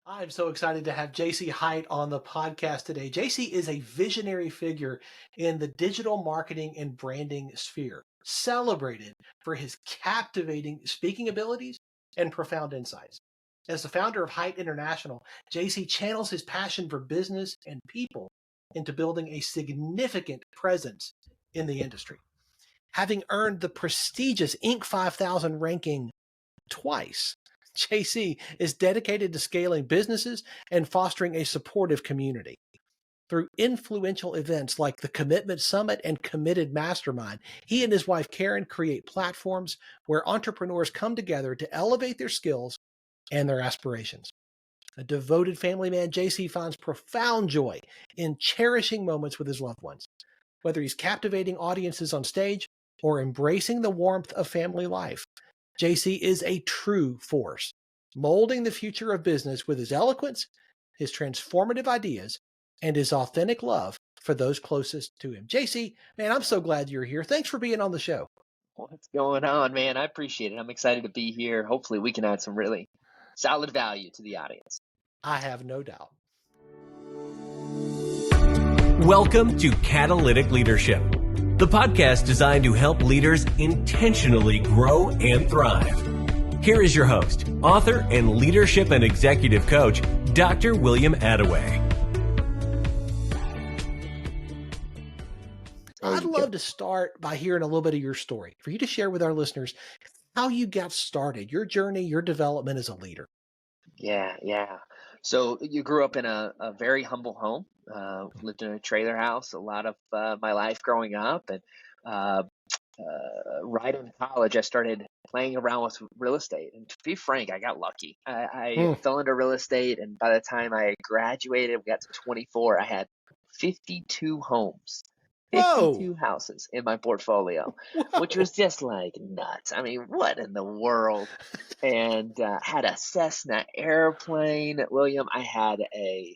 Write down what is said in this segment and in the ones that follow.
I'm so excited to have JC Hite on the podcast today. JC is a visionary figure in the digital marketing and branding sphere, celebrated for his captivating speaking abilities and profound insights. As the founder of Hite International, JC channels his passion for business and people into building a significant presence in the industry. Having earned the prestigious Inc. 5000 ranking twice, JC is dedicated to scaling businesses and fostering a supportive community. Through influential events like the Commitment Summit and Committed Mastermind, he and his wife Karen create platforms where entrepreneurs come together to elevate their skills and their aspirations. A devoted family man, JC finds profound joy in cherishing moments with his loved ones, whether he's captivating audiences on stage or embracing the warmth of family life. JC is a true force, molding the future of business with his eloquence, his transformative ideas, and his authentic love for those closest to him. JC, man, I'm so glad you're here. Thanks for being on the show. What's going on, man? I appreciate it. I'm excited to be here. Hopefully, we can add some really solid value to the audience. I have no doubt. Welcome to Catalytic Leadership, the podcast designed to help leaders intentionally grow and thrive. Here is your host, author, and leadership and executive coach, Dr. William Attaway. I'd love to start by hearing a little bit of your story, for you to share with our listeners how you got started, your journey, your development as a leader. Yeah. So you grew up in a very humble home, lived in a trailer house a lot of my life growing up. And right in college, I started playing around with real estate. And to be frank, I got lucky. I fell into real estate. And by the time I graduated, we got to 24, I had 52 homes. 52 houses in my portfolio, which was just like nuts. I mean, what in the world? And had a Cessna airplane, William. I had a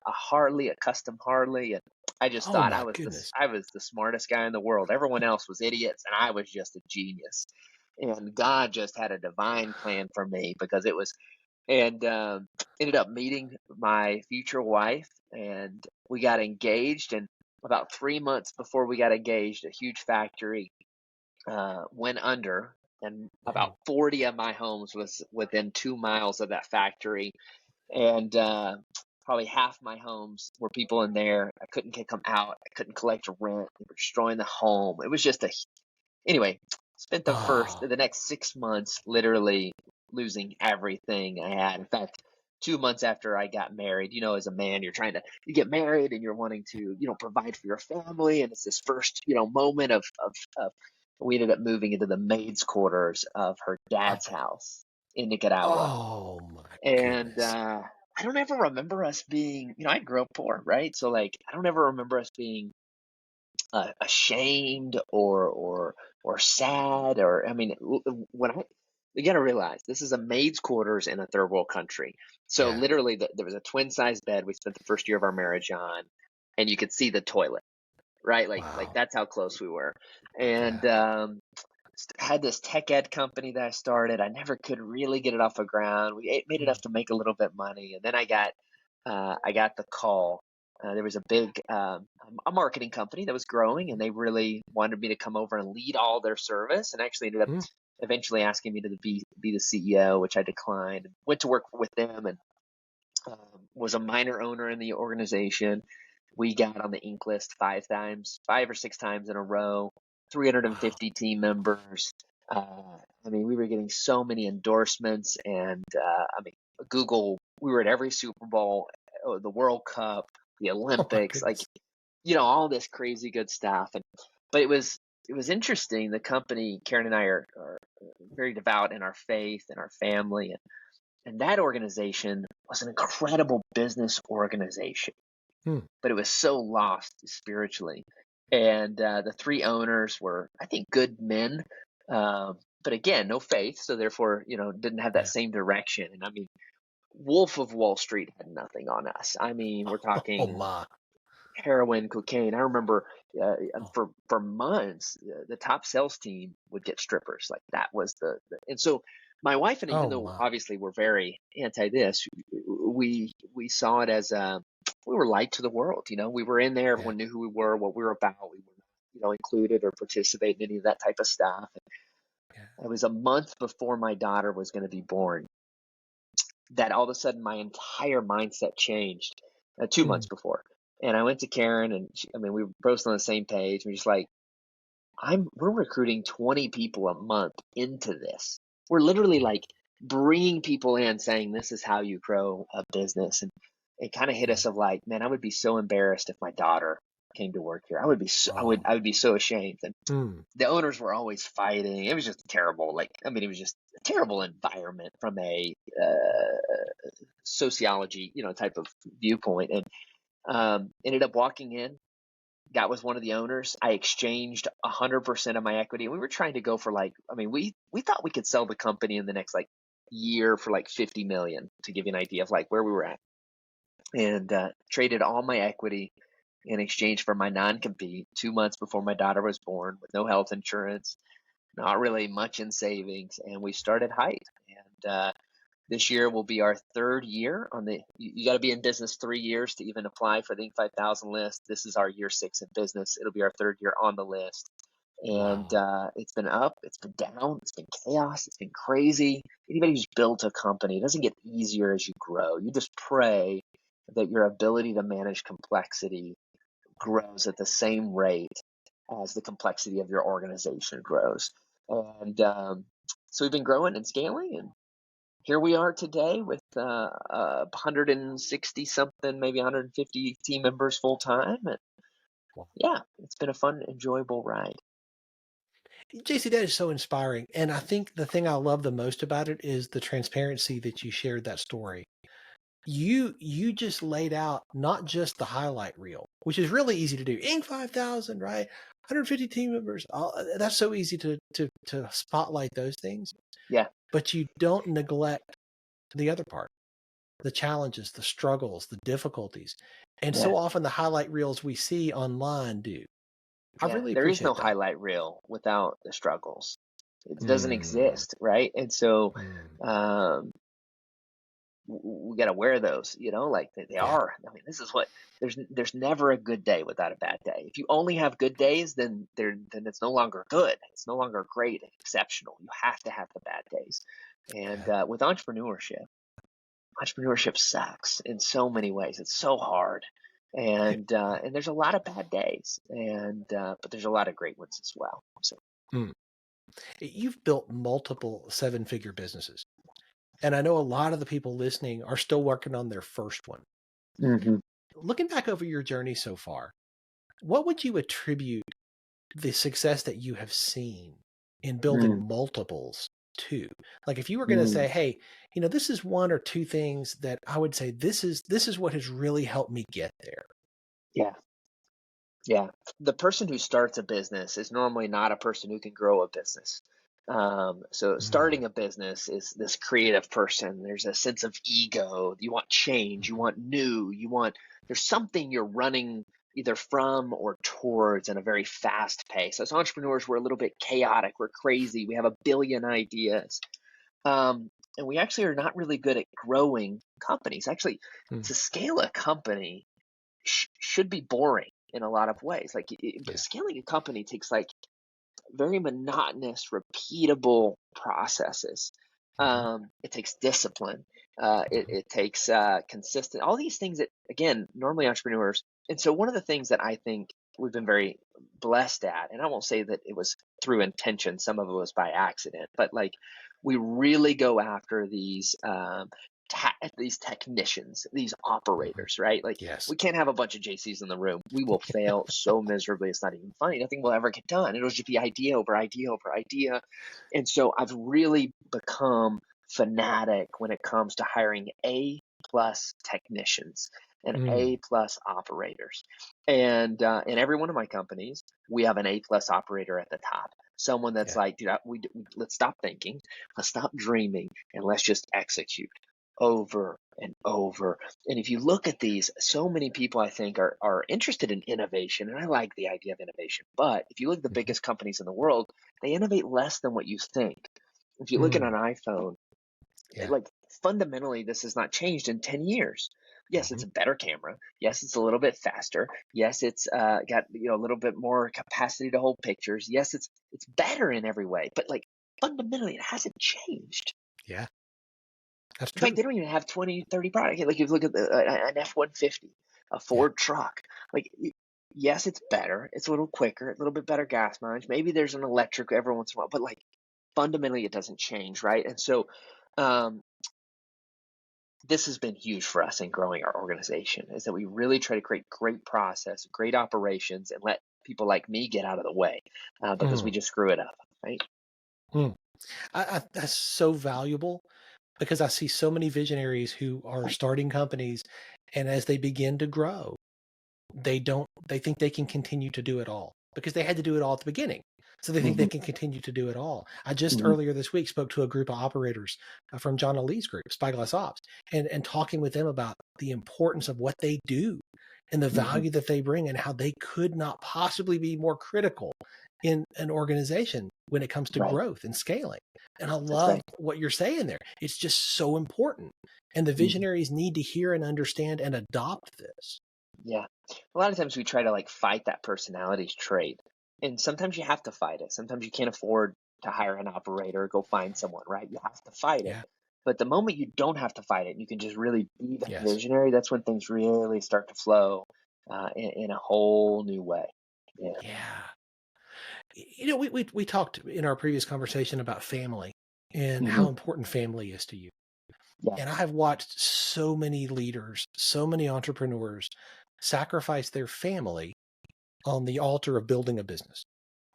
Harley, a custom Harley, and I just thought I was the smartest guy in the world. Everyone else was idiots, and I was just a genius. And God just had a divine plan for me because it was, and ended up meeting my future wife, and we got engaged. And about 3 months before we got engaged, a huge factory went under, and about 40 of my homes was within 2 miles of that factory. And probably half my homes were people in there. I couldn't kick them out. I couldn't collect rent. They were destroying the home. It was just anyway, spent the next 6 months literally losing everything I had. In fact, 2 months after I got married, as a man, you get married and you're wanting to, provide for your family. And it's this first, moment of we ended up moving into the maid's quarters of her dad's house in Nicaragua. Oh my And goodness. I don't ever remember us being, I grew up poor, right? So I don't ever remember us being ashamed or sad, or you got to realize this is a maid's quarters in a third world country. So literally there was a twin size bed we spent the first year of our marriage on, and you could see the toilet, right? Like that's how close we were. And had this tech ed company that I started. I never could really get it off the ground. We made enough to make a little bit of money, and then I got the call. There was a big a marketing company that was growing, and they really wanted me to come over and lead all their service, and actually ended up eventually asking me to be the CEO, which I declined. Went to work with them, and was a minor owner in the organization. We got on the Inc. list 5 or 6 times in a row, 350 team members. We were getting so many endorsements, and Google, we were at every Super Bowl, the World Cup, the Olympics, all this crazy good stuff. But it was interesting. The company, Karen and I are very devout in our faith and our family, and that organization was an incredible business organization, but it was so lost spiritually. And the 3 owners were, I think, good men, but again, no faith, so therefore, didn't have that same direction. And Wolf of Wall Street had nothing on us. We're talking heroin, cocaine. I remember for months, the top sales team would get strippers. Like that was and so my wife and I, even though obviously we're very anti this, we saw it as we were light to the world. We were in there. Everyone knew who we were, what we were about. We were not, included or participate in any of that type of stuff. It was a month before my daughter was going to be born that all of a sudden my entire mindset changed. 2 months before, and I went to Karen, and we were both on the same page. We're just like, we're recruiting 20 people a month into this. We're literally like bringing people in, saying this is how you grow a business, and it kind of hit us of like, man, I would be so embarrassed if my daughter came to work here. I would be so ashamed. And the owners were always fighting. It was just terrible. It was just a terrible environment from a sociology, type of viewpoint. And ended up walking in. That was one of the owners. I exchanged 100% of my equity. We were trying to go for we thought we could sell the company in the next year for $50 million, to give you an idea of where we were at. And traded all my equity in exchange for my non-compete 2 months before my daughter was born, with no health insurance, not really much in savings. And we started Hite. And this year will be our third year on you got to be in business 3 years to even apply for the Inc. 5000 list. This is our year 6 in business. It'll be our third year on the list. And it's been up, it's been down, it's been chaos, it's been crazy. Anybody who's built a company, it doesn't get easier as you grow. You just pray that your ability to manage complexity grows at the same rate as the complexity of your organization grows. And so we've been growing and scaling, and here we are today with 160 something, maybe 150 team members full time. And yeah, it's been a fun, enjoyable ride. JC, that is so inspiring. And I think the thing I love the most about it is the transparency that you shared that story. You just laid out not just the highlight reel, which is really easy to do. Inc. 5000, right? 150 team members. That's so easy to spotlight those things. Yeah. But you don't neglect the other part, the challenges, the struggles, the difficulties. And so often the highlight reels we see online do. I really there is no that. highlight reel without the struggles. It doesn't exist, right? And so we got to wear those, they are. This is what there's never a good day without a bad day. If you only have good days, then it's no longer good. It's no longer great and exceptional. You have to have the bad days. And with entrepreneurship sucks in so many ways. It's so hard. And there's a lot of bad days, but there's a lot of great ones as well. So you've built multiple 7-figure businesses, and I know a lot of the people listening are still working on their first one. Looking back over your journey so far, what would you attribute the success that you have seen in building multiples to? Like, if you were going to say, hey, this is one or two things that I would say this is what has really helped me get there. Yeah. The person who starts a business is normally not a person who can grow a business. So starting a business is this creative person. There's a sense of ego. You want change. You want new. There's something you're running either from or towards in a very fast pace. As entrepreneurs, we're a little bit chaotic. We're crazy. We have a billion ideas. And we actually are not really good at growing companies. Actually, to scale a company should be boring in a lot of ways. Scaling a company takes very monotonous, repeatable processes. It takes discipline. It takes consistent, all these things that, again, normally entrepreneurs. And so one of the things that I think we've been very blessed at, and I won't say that it was through intention, some of it was by accident, but we really go after these technicians, these operators, right? We can't have a bunch of JCs in the room. We will fail so miserably. It's not even funny. Nothing will ever get done. It'll just be idea over idea over idea. And so I've really become fanatic when it comes to hiring A+ technicians and A+ operators. And in every one of my companies, we have an A+ operator at the top. Someone that's dude, let's stop thinking, let's stop dreaming, and let's just execute over and over. And if you look at these, so many people I think are interested in innovation, and I like the idea of innovation. But if you look at the biggest companies in the world, they innovate less than what you think. If you look at an iPhone, fundamentally, this has not changed in 10 years. Yes, it's Mhm. a better camera. Yes, it's a little bit faster. Yes, it's got a little bit more capacity to hold pictures. Yes, it's better in every way. But like fundamentally, it hasn't changed. Yeah, that's In fact, true. they don't even have 20, 30 products. Like if you look at an F-150, a Yeah. Ford truck, like yes, it's better. It's a little quicker, a little bit better gas mileage. Maybe there's an electric every once in a while, but like fundamentally, it doesn't change, right? And so, um, this has been huge for us in growing our organization, is that we really try to create great process, great operations, and let people like me get out of the way because we Mm, just screw it up, right? mm. That's so valuable because I see so many visionaries who are starting companies, and as they begin to grow, they think they can continue to do it all because they had to do it all at the beginning. So they think they Mm-hmm. can continue to do it all. I just Mm-hmm. earlier this week spoke to a group of operators from John Lee's group, Spyglass Ops, and talking with them about the importance of what they do and the Mm-hmm. value that they bring and how they could not possibly be more critical in an organization when it comes to Right. growth and scaling. And I That's love right. what you're saying there. It's just so important. And the Mm-hmm. visionaries need to hear and understand and adopt this. Yeah. A lot of times we try to like fight that personalities trait. And sometimes you have to fight it. Sometimes you can't afford to hire an operator or go find someone, right? You have to fight it. Yeah. But the moment you don't have to fight it, and you can just really be that Yes. visionary, that's when things really start to flow in a whole new way. Yeah. Yeah. We talked in our previous conversation about family and Hmm. how important family is to you. Yeah. And I have watched so many leaders, so many entrepreneurs sacrifice their family on the altar of building a business.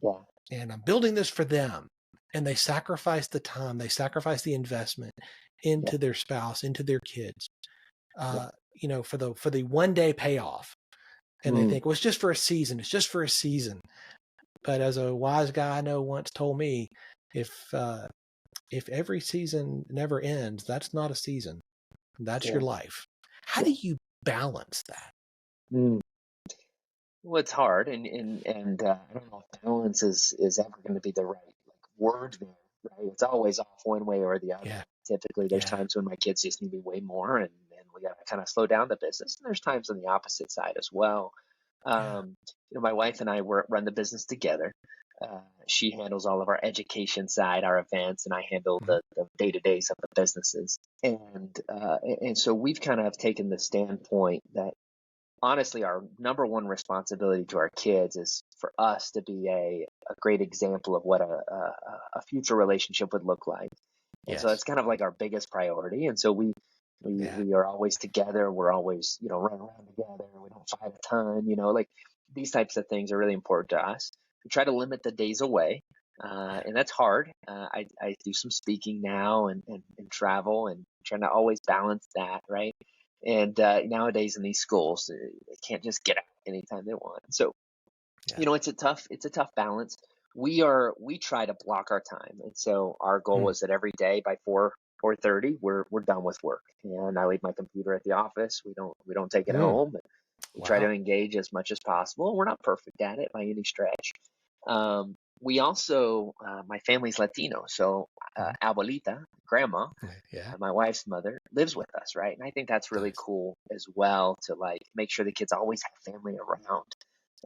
Yeah. And I'm building this for them. And they sacrifice the time, they sacrifice the investment Yeah. into their spouse, into their kids, Yeah. for the one day payoff. And they Mm. think, well, it's just for a season. It's just for a season. But as a wise guy I know once told me, if every season never ends, that's not a season. That's Yeah. your life. How do Yeah. you balance that? Mm. Well, it's hard, and I don't know if balance is ever going to be the right like word there, right? It's always off one way or the other. Yeah, Typically, there's yeah, times when my kids just need me way more, and we got to kind of slow down the business. And there's times on the opposite side as well. yeah. My wife and I run the business together. She handles all of our education side, our events, and I handle Mhm. the day-to-days of the businesses. And so we've kind of taken the standpoint that honestly, our number one responsibility to our kids is for us to be a great example of what a future relationship would look like. And so Yes, it's kind of like our biggest priority. And so yeah, we are always together. We're always, running around together. We don't fight a ton, like these types of things are really important to us. We try to limit the days away. yeah, And that's hard. I do some speaking now and travel and trying to always balance that, right? And nowadays in these schools, they can't just get out anytime they want. So yeah. it's a tough balance. We try to block our time, and so our goal Mm, is that every day by 4:30 we're done with work, and I leave my computer at the office. We don't take it mm. home. We try Wow. to engage as much as possible. We're not perfect at it by any stretch. We also my family's Latino, so Mhm. abuelita, grandma, Yeah, my wife's mother lives with us, right? And I think that's really nice. cool as well to like make sure the kids always have family around,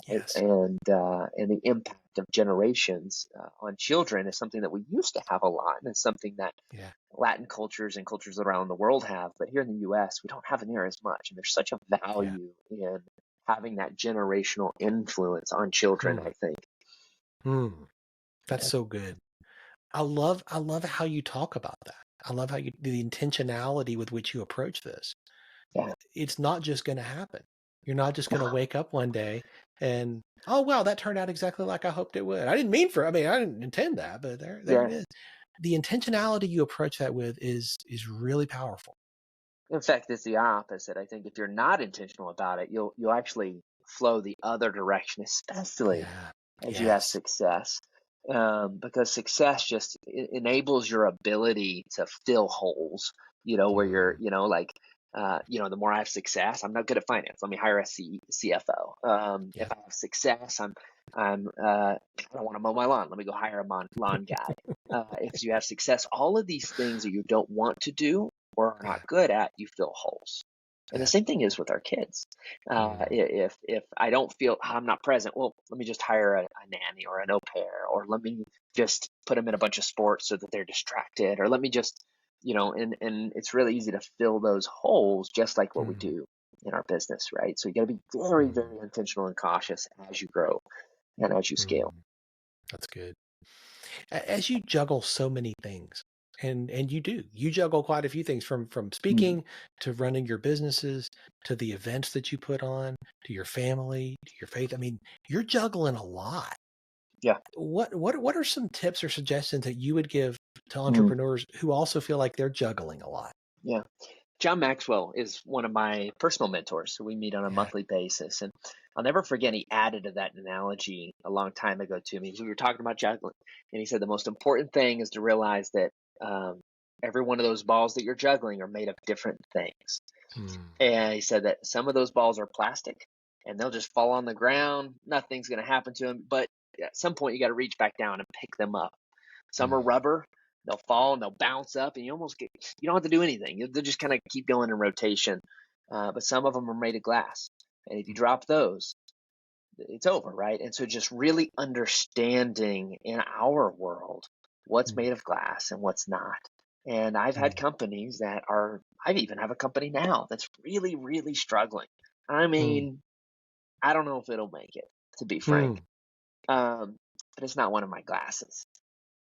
right? Yes, And the impact of generations on children is something that we used to have a lot, and it's something that yeah, Latin cultures and cultures around the world have, but here in the U.S. we don't have it near as much, and there's such a yeah. value in having that generational influence on children. Mm, I think. mm. That's Yeah. so good. I love how you talk about that. I love how the intentionality with which you approach this. Yeah. It's not just going to happen. You're not just going to No. wake up one day and, oh, wow, that turned out exactly like I hoped it would. I didn't intend that, but there it Yeah. is. The intentionality you approach that with is really powerful. In fact, it's the opposite. I think if you're not intentional about it, you'll actually flow the other direction, especially Yeah. as you have Yes. success. Because success just enables your ability to fill holes, where you're, Mm, the more I have success, I'm not good at finance. Let me hire a CFO. If yeah. I have success, I don't want to mow my lawn. Let me go hire a lawn guy. If you have success, all of these things that you don't want to do or are not good at, you fill holes. And the Yeah. same thing is with our kids. Mm. If I don't feel I'm not present, well, let me just hire a nanny or an au pair, or let me just put them in a bunch of sports so that they're distracted, or let me just, and it's really easy to fill those holes just like what we Mm. do in our business, right? So you got to be very, Mm. very intentional and cautious as you grow and as you scale. Mm. That's good. As you juggle so many things, and you juggle quite a few things from Mm, speaking to running your businesses to the events that you put on to your family to your faith. I mean, you're juggling a lot. yeah. What are some tips or suggestions that you would give to Mm, entrepreneurs who also feel like they're juggling a lot? yeah. John Maxwell is one of my personal mentors. So we meet on a Yeah. monthly basis. And I'll never forget, he added to that analogy a long time ago to me. We were talking about juggling. And he said the most important thing is to realize that um, every one of those balls that you're juggling are made of different things. Mm. And he said that some of those balls are plastic and they'll just fall on the ground. Nothing's going to happen to them. But at some point, you got to reach back down and pick them up. Some Mm. are rubber. They'll fall and they'll bounce up, and you don't have to do anything. They'll just kind of keep going in rotation. But some of them are made of glass, and if you drop those, it's over, right? And so just really understanding in our world what's Mm. made of glass and what's not. And I've had Mm. companies I even have a company now that's really, really struggling. I Mm. mean, I don't know if it'll make it, to be frank. Mm. But it's not one of my glasses.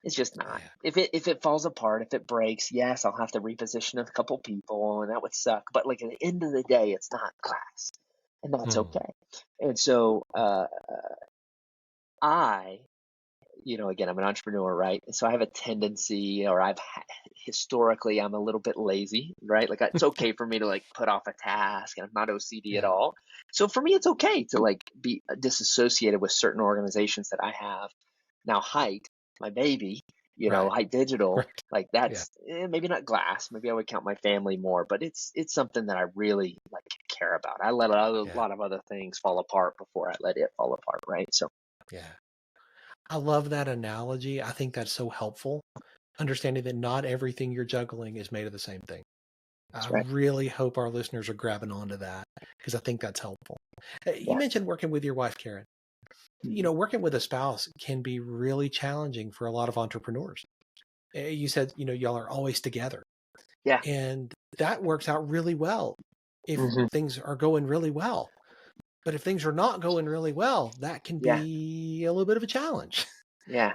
It's just not. Yeah. If it falls apart, if it breaks, yes, I'll have to reposition a couple people, and that would suck. But like at the end of the day, it's not glass, and that's Mm. okay. And so I, again, I'm an entrepreneur, right? And so I have a tendency, or historically, I'm a little bit lazy, right? Like it's okay for me to like put off a task, and I'm not OCD at Yeah. all. So for me, it's okay to like be disassociated with certain organizations that I have. Now, Hite, my baby, Right. Hite Digital, Right. like Yeah. that's maybe not glass. Maybe I would count my family more, but it's something that I really like care about. I let a Yeah. lot of other things fall apart before I let it fall apart, right? So Yeah. I love that analogy. I think that's so helpful. Understanding that not everything you're juggling is made of the same thing. I that's right. really hope our listeners are grabbing onto that because I think that's helpful. You Yeah. mentioned working with your wife, Karen. Mhm. Working with a spouse can be really challenging for a lot of entrepreneurs. You said, y'all are always together, Yeah. and that works out really well if Hmm. things are going really well. But if things are not going really well, that can Yeah. be a little bit of a challenge. Yeah.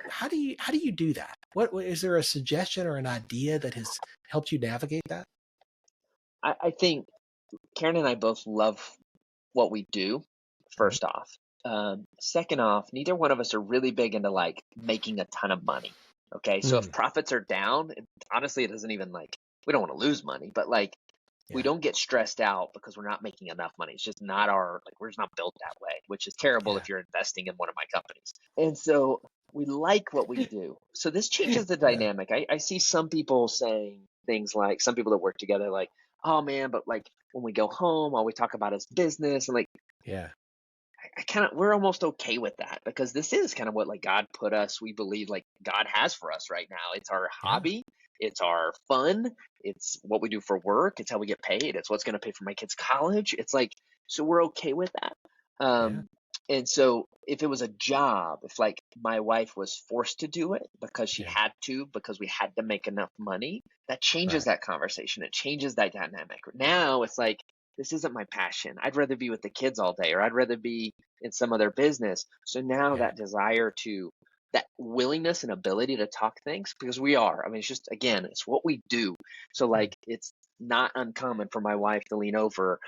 How do you do that? What is there a suggestion or an idea that has helped you navigate that? I think Karen and I both love what we do, Mhm. first off. Second off, neither one of us are really big into like making a ton of money. Okay. So if Mm, profits are down, honestly, it doesn't even like, we don't want to lose money, but like we yeah, don't get stressed out because we're not making enough money. It's just not we're just not built that way, which is terrible yeah, if you're investing in one of my companies. And so we like what we do. So this changes the yeah, dynamic. I see some people saying things like, some people that work together, like, oh man, but like when we go home, all we talk about is business. And like, yeah, we're almost okay with that because this is kind of what like God put us, we believe like God has for us right now. It's our yeah, hobby, it's our fun, it's what we do for work, it's how we get paid, it's what's going to pay for my kids' college. It's like, so we're okay with that. yeah, Um, and so if it was a job, if like my wife was forced to do it because she yeah, had to, because we had to make enough money, that changes right, that conversation. It changes that dynamic. Now it's like, this isn't my passion. I'd rather be with the kids all day, or I'd rather be in some other business. So now yeah, that willingness and ability to talk things, because we are, I mean, it's just, again, it's what we do. So mm, like, it's not uncommon for my wife to lean over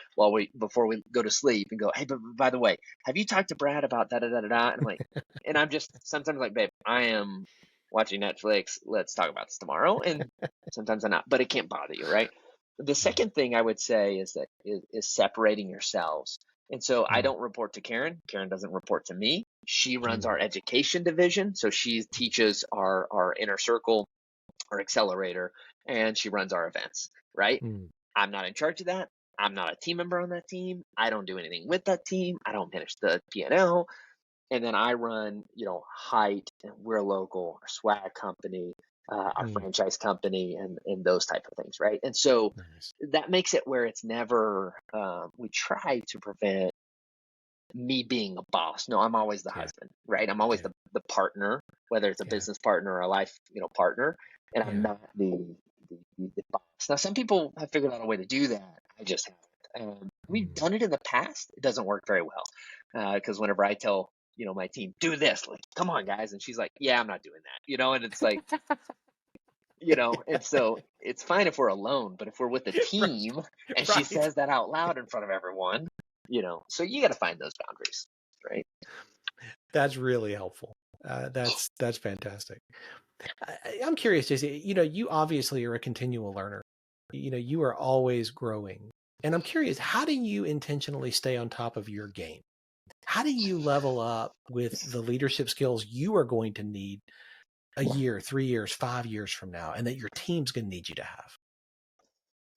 before we go to sleep and go, hey, but by the way, have you talked to Brad about da da da da da? And I'm like, and I'm just sometimes like, babe, I am watching Netflix. Let's talk about this tomorrow. And sometimes I'm not, but it can't bother you, right? The mm, second thing I would say is separating yourselves. And so I mm, don't report to Karen. Karen doesn't report to me. She runs mm, our education division. So she teaches our inner circle, our accelerator, and she runs our events, right? mm, I'm not in charge of that. I'm not a team member on that team. I don't do anything with that team. I don't manage the P&L. And then I run, Hite, and we're local, our swag company. our franchise company and those type of things, right? And so Nice. that makes it where it's never, we try to prevent me being a boss. No, I'm always the husband, right? I'm always the partner, whether it's a business partner or a life, partner, and I'm not the boss. Now, some people have figured out a way to do that. I just haven't. We've done it in the past. It doesn't work very well because whenever I tell my team, do this, like, come on, guys, and she's like, yeah, I'm not doing that, and it's like, and so it's fine if we're alone, but if we're with a team and she says that out loud in front of everyone, so you got to find those boundaries, right? That's really helpful. That's fantastic. I'm curious, JC, you obviously are a continual learner. You are always growing. And I'm curious, how do you intentionally stay on top of your game? How do you level up with the leadership skills you are going to need a year, 3 years, 5 years from now, and that your team's going to need you to have?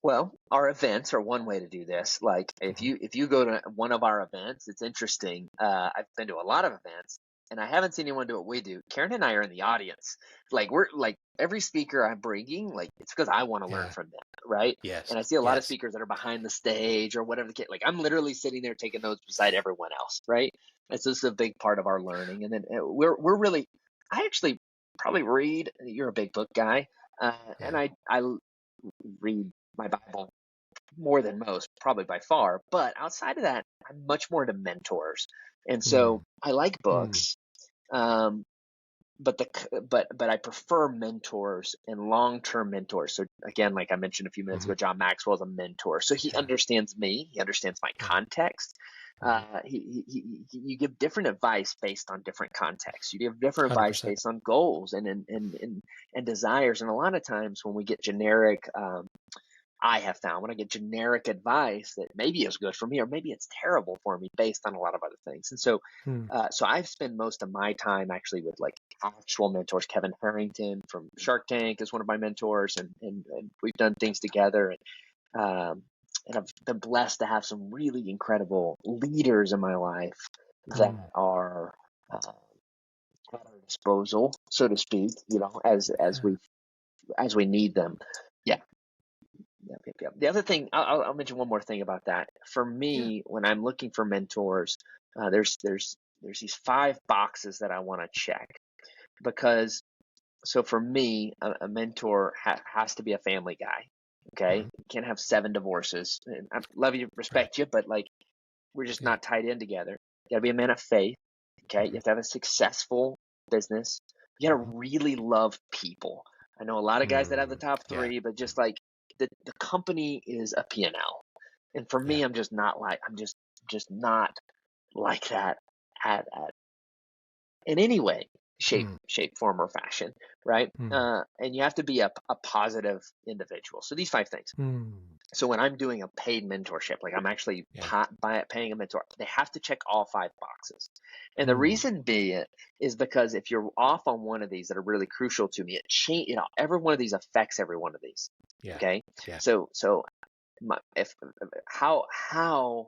Well, our events are one way to do this. Like if you go to one of our events, it's interesting. I've been to a lot of events and I haven't seen anyone do what we do. Karen and I are in the audience. Like we're like every speaker I'm bringing, like it's because I want to learn from them, right? Yes. And I see a lot of speakers that are behind the stage or whatever the case. Like I'm literally sitting there taking notes beside everyone else, right? And so this is a big part of our learning. And then we're really, I actually probably read. You're a big book guy, and I read my Bible more than most, probably by far. But outside of that, I'm much more into mentors, and so I like books. But I prefer mentors and long-term mentors. So again, like I mentioned a few minutes ago, John Maxwell is a mentor. So he understands me. He understands my context. You give different advice based on different contexts. You give different 100%. Advice based on goals and desires. And a lot of times when we get generic, I have found when I get generic advice that maybe is good for me or maybe it's terrible for me based on a lot of other things. And so, so I've spent most of my time actually with like actual mentors. Kevin Harrington from Shark Tank is one of my mentors, and we've done things together. And I've been blessed to have some really incredible leaders in my life that are at our disposal, so to speak, as we need them. Yeah. The other thing, I'll mention one more thing about that. For me, when I'm looking for mentors, there's these 5 boxes that I want to check because, so for me, a mentor has to be a family guy. Okay, you can't have 7 divorces. And I love you, respect you, but like we're just not tied in together. You got to be a man of faith. Okay, you have to have a successful business. You got to really love people. I know a lot of guys that have the top 3, but just like the company is a P&L. And for me, I'm just not like that at in any way, shape, form, or fashion, right? And you have to be a positive individual. So these 5 things. So when I'm doing a paid mentorship, like I'm actually paying a mentor, they have to check all 5 boxes. And the reason being is because if you're off on one of these that are really crucial to me, every one of these affects every one of these. Okay. So how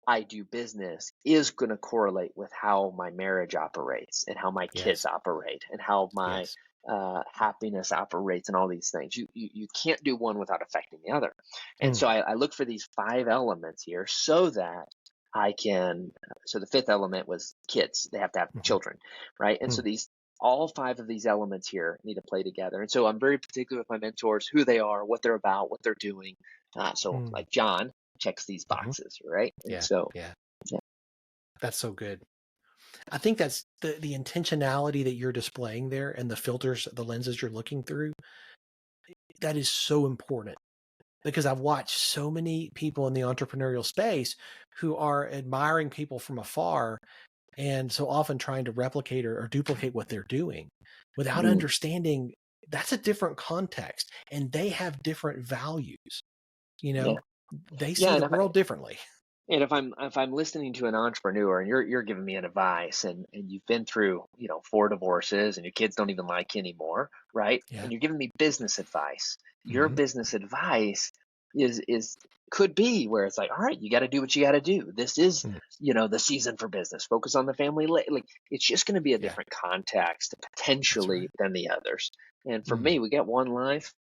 I do business is going to correlate with how my marriage operates and how my kids operate and how my happiness operates and all these things. You can't do one without affecting the other. And so I look for these 5 elements here so that I can, so the 5th element was kids. They have to have children, right? And so all 5 of these elements here need to play together. And so I'm very particular with my mentors, who they are, what they're about, what they're doing. Like John checks these boxes, right? And so that's so good. I think that's the intentionality that you're displaying there and the filters, the lenses you're looking through. That is so important because I've watched so many people in the entrepreneurial space who are admiring people from afar and so often trying to replicate or duplicate what they're doing without understanding that's a different context and they have different values. They see the world differently. And if I'm listening to an entrepreneur and you're giving me an advice and you've been through 4 divorces and your kids don't even like you anymore, right? And you're giving me business advice. Your business advice is could be where it's like, all right, you got to do what you got to do. This is the season for business. Focus on the family. Like it's just going to be a different context potentially than the others. And for me, we get one life.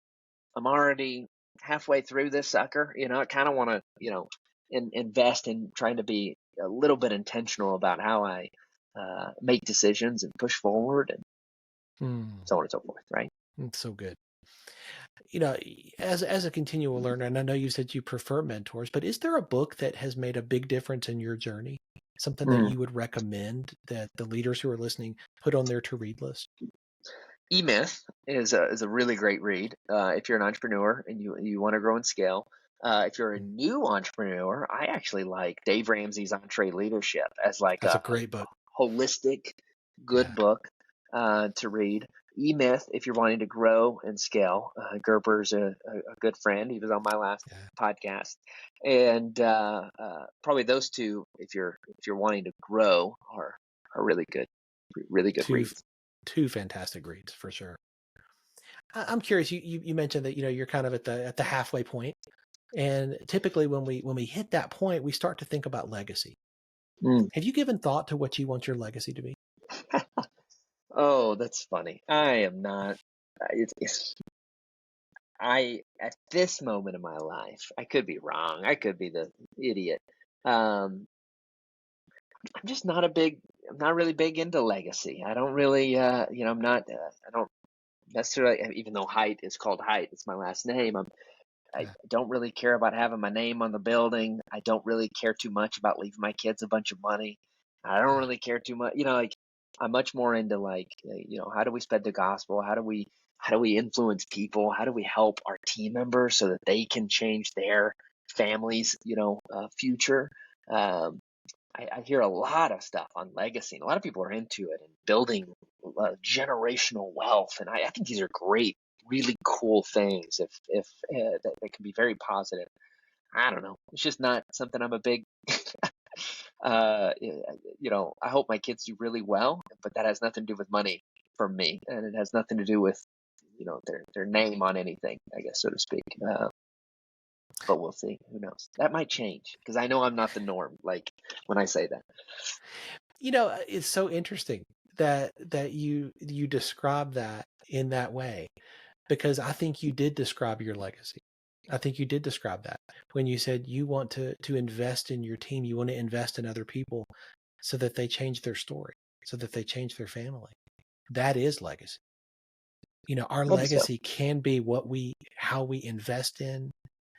I'm already halfway through this sucker. I kind of want to, invest in trying to be a little bit intentional about how I make decisions and push forward and so on and so forth, right? It's so good. As a continual learner, and I know you said you prefer mentors, but is there a book that has made a big difference in your journey? Something that you would recommend that the leaders who are listening put on their to-read list? E-Myth is a really great read if you're an entrepreneur and you want to grow and scale. If you're a new entrepreneur, I actually like Dave Ramsey's Entree Leadership as like That's a a great book. holistic, good book to read. E-Myth, if you're wanting to grow and scale. Gerber's a good friend. He was on my last podcast, and probably those two, if you're wanting to grow, are really good reads. Two fantastic reads for sure. I'm curious. You mentioned that you're kind of at the halfway point, and typically when we hit that point, we start to think about legacy. Have you given thought to what you want your legacy to be? Oh, that's funny. I am not. At this moment in my life, I could be wrong. I could be the idiot. I'm just not I'm not really big into legacy. I don't really, I'm not, I don't necessarily, even though Hite is called Hite, it's my last name. I don't really care about having my name on the building. I don't really care too much about leaving my kids a bunch of money. I don't really care too much, I'm much more into how do we spread the gospel? How do we influence people? How do we help our team members so that they can change their families, future? I hear a lot of stuff on legacy, and a lot of people are into it and building generational wealth. And I think these are great, really cool things if that can be very positive. I don't know. It's just not something I'm a big, I hope my kids do really well, but that has nothing to do with money for me. And it has nothing to do with, their name on anything, I guess, so to speak. But we'll see. Who knows? That might change because I know I'm not the norm. Like when I say that, it's so interesting that you describe that in that way, because I think you did describe your legacy. I think you did describe that when you said you want to invest in your team. You want to invest in other people so that they change their story, so that they change their family. That is legacy. Our legacy can be how we invest in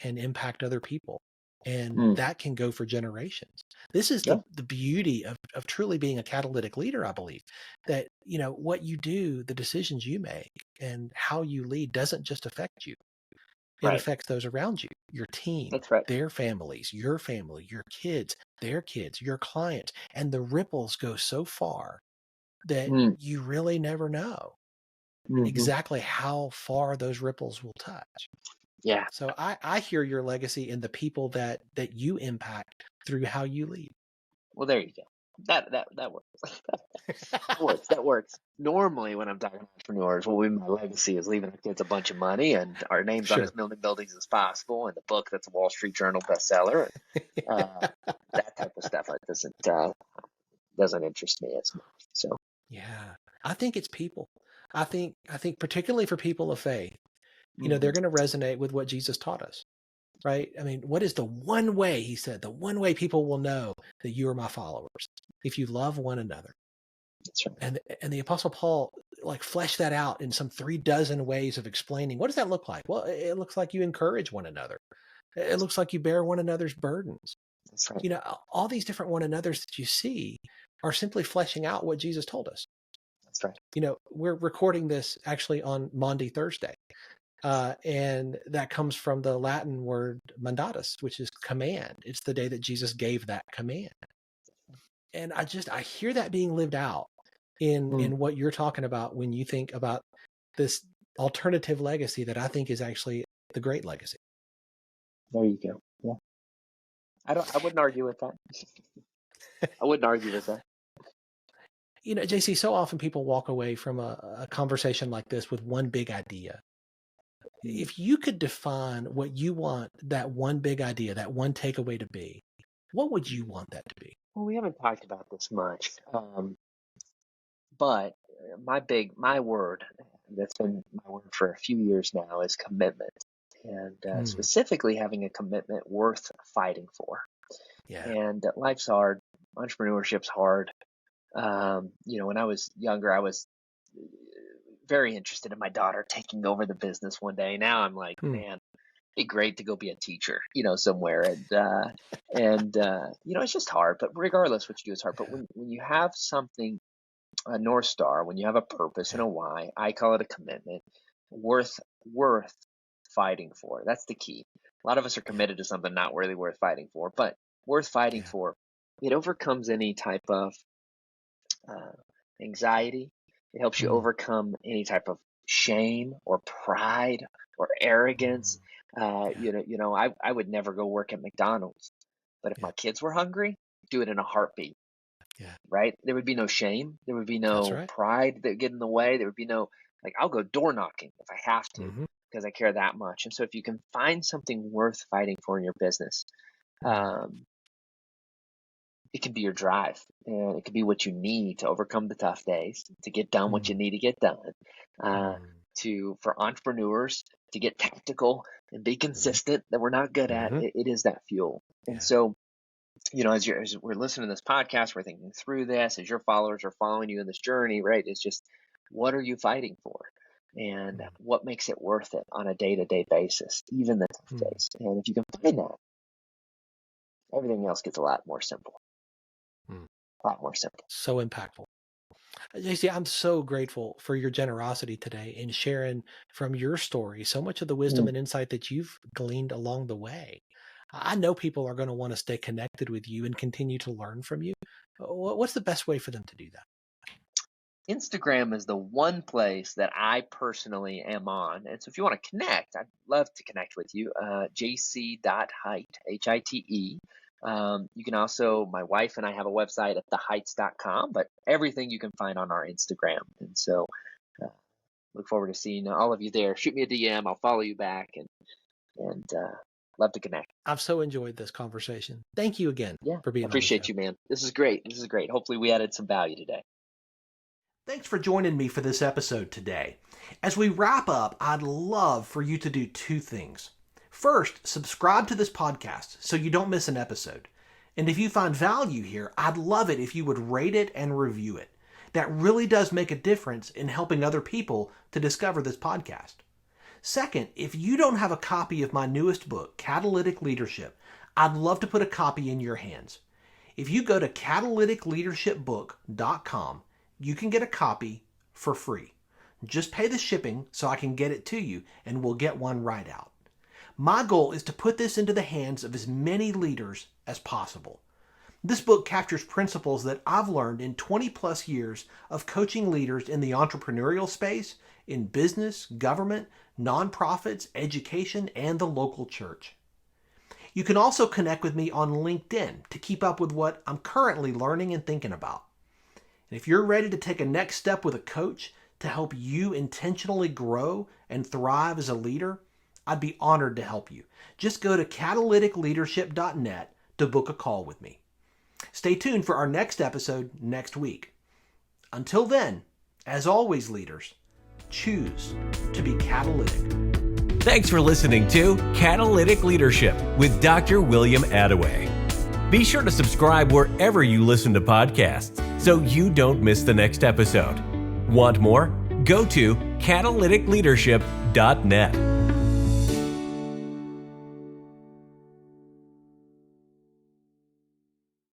and impact other people. And that can go for generations. This is the beauty of truly being a catalytic leader, I believe, that, what you do, the decisions you make and how you lead doesn't just affect you. It affects those around you, your team, their families, your family, your kids, their kids, your clients. And the ripples go so far that you really never know exactly how far those ripples will touch. Yeah. So I hear your legacy in the people that you impact through how you lead. Well, there you go. That works. That works. Normally, when I'm talking to entrepreneurs, my legacy is leaving our kids a bunch of money and our names on as many buildings as possible, and the book that's a Wall Street Journal bestseller. That type of stuff doesn't interest me as much. So I think it's people. I think particularly for people of faith, they're going to resonate with what Jesus taught us, right? I mean, what is the one way, he said, the one way people will know that you are my followers? If you love one another. That's right. And the Apostle Paul fleshed that out in some 36 ways of explaining. What does that look like? Well, it looks like you encourage one another. It looks like you bear one another's burdens. That's right. All these different one another's that you see are simply fleshing out what Jesus told us. That's right. We're recording this actually on Maundy Thursday. And that comes from the Latin word mandatus, which is command. It's the day that Jesus gave that command. And I hear that being lived out in what you're talking about when you think about this alternative legacy that I think is actually the great legacy. There you go. Yeah. I wouldn't argue with that. I wouldn't argue with that. JC, so often people walk away from a conversation like this with one big idea. If you could define what you want that one big idea, that one takeaway to be, what would you want that to be? Well, we haven't talked about this much, but my word that's been my word for a few years now, is commitment. And specifically having a commitment worth fighting for. Yeah. And life's hard. Entrepreneurship's hard. When I was younger, I was very interested in my daughter taking over the business one day. Now I'm like, man, it'd be great to go be a teacher, somewhere. And it's just hard. But regardless, what you do is hard. But when you have something, a North Star, when you have a purpose and a why, I call it a commitment, worth fighting for. That's the key. A lot of us are committed to something not really worth fighting for, but worth fighting for. It overcomes any type of anxiety. It helps you overcome any type of shame or pride or arrogance. I would never go work at McDonald's, but if my kids were hungry, do it in a heartbeat. Yeah. Right? There would be no shame. There would be no pride that would get in the way. There would be no, I'll go door knocking if I have to, because I care that much. And so if you can find something worth fighting for in your business, it can be your drive, and it can be what you need to overcome the tough days, to get done what you need to get done, for entrepreneurs to get tactical and be consistent that we're not good at. It is that fuel. And so, as we're listening to this podcast, we're thinking through this, as your followers are following you in this journey, right? It's just, what are you fighting for? And what makes it worth it on a day-to-day basis, even the tough days? And if you can find that, everything else gets a lot more simple. A lot more simple. So impactful. JC, I'm so grateful for your generosity today in sharing from your story so much of the wisdom and insight that you've gleaned along the way. I know people are going to want to stay connected with you and continue to learn from you. What's the best way for them to do that? Instagram is the one place that I personally am on. And so if you want to connect, I'd love to connect with you. jc.hite, H-I-T-E. You can also, my wife and I have a website at theheites.com, but everything you can find on our Instagram. And so look forward to seeing all of you there. Shoot me a DM. I'll follow you back and love to connect. I've so enjoyed this conversation. Thank you again for being on the show. Appreciate you, man. This is great. Hopefully we added some value today. Thanks for joining me for this episode today. As we wrap up, I'd love for you to do two things. First, subscribe to this podcast so you don't miss an episode. And if you find value here, I'd love it if you would rate it and review it. That really does make a difference in helping other people to discover this podcast. Second, if you don't have a copy of my newest book, Catalytic Leadership, I'd love to put a copy in your hands. If you go to catalyticleadershipbook.com, you can get a copy for free. Just pay the shipping so I can get it to you, and we'll get one right out. My goal is to put this into the hands of as many leaders as possible. This book captures principles that I've learned in 20 plus years of coaching leaders in the entrepreneurial space, in business, government, nonprofits, education, and the local church. You can also connect with me on LinkedIn to keep up with what I'm currently learning and thinking about. And if you're ready to take a next step with a coach to help you intentionally grow and thrive as a leader, I'd be honored to help you. Just go to catalyticleadership.net to book a call with me. Stay tuned for our next episode next week. Until then, as always, leaders, choose to be catalytic. Thanks for listening to Catalytic Leadership with Dr. William Attaway. Be sure to subscribe wherever you listen to podcasts so you don't miss the next episode. Want more? Go to catalyticleadership.net.